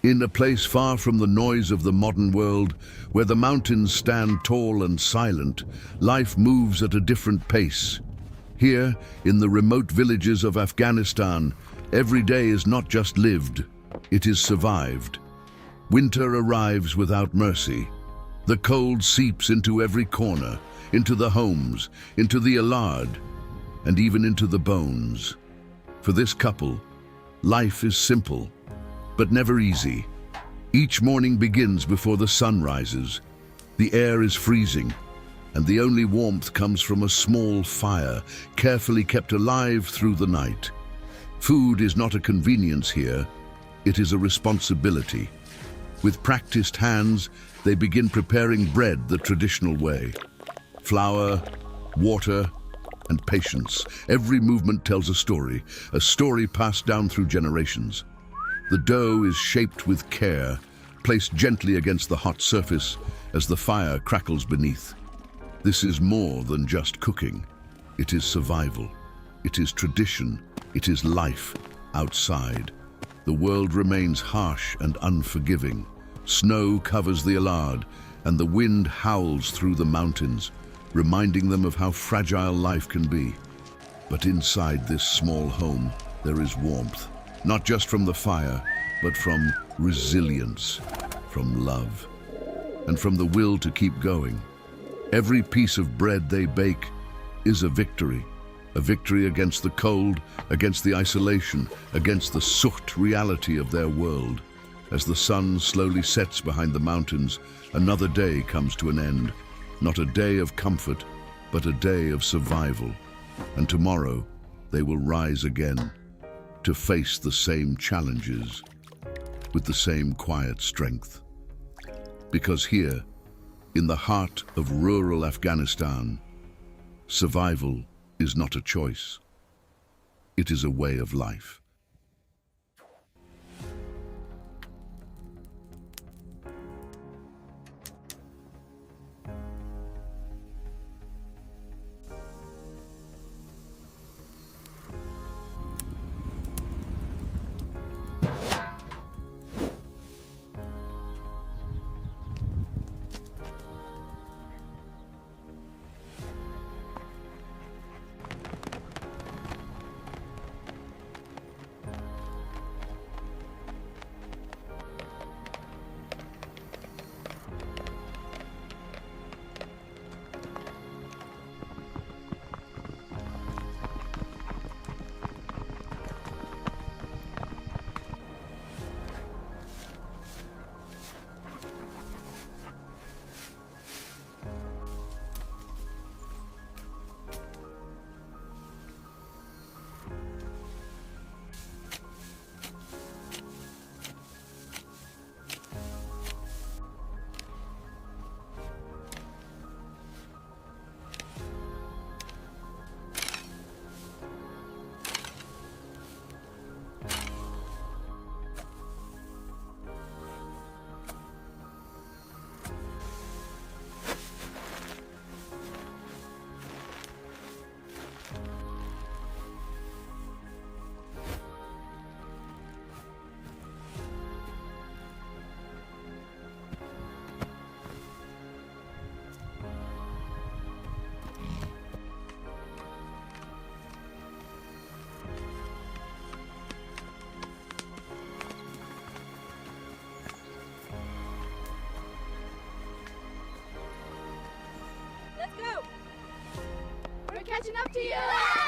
In a place far from the noise of the modern world, where the mountains stand tall and silent, life moves at a different pace. Here, in the remote villages of Afghanistan, every day is not just lived, it is survived. Winter arrives without mercy. The cold seeps into every corner, into the homes, into the alard, and even into the bones. For this couple, life is simple, but never easy. Each morning begins before the sun rises. The air is freezing, and the only warmth comes from a small fire, carefully kept alive through the night. Food is not a convenience here, it is a responsibility. With practiced hands, they begin preparing bread the traditional way. Flour, water, and patience. Every movement tells a story passed down through generations. The dough is shaped with care, placed gently against the hot surface as the fire crackles beneath. This is more than just cooking. It is survival. It is tradition. It is life outside. The world remains harsh and unforgiving. Snow covers the alard, and the wind howls through the mountains, reminding them of how fragile life can be. But inside this small home, there is warmth, not just from the fire, but from resilience, from love, and from the will to keep going. Every piece of bread they bake is a victory against the cold, against the isolation, against the soot reality of their world. As the sun slowly sets behind the mountains, another day comes to an end. Not a day of comfort, but a day of survival. And tomorrow, they will rise again to face the same challenges with the same quiet strength. Because here, in the heart of rural Afghanistan, survival is not a choice. It is a way of life. Catching up to you!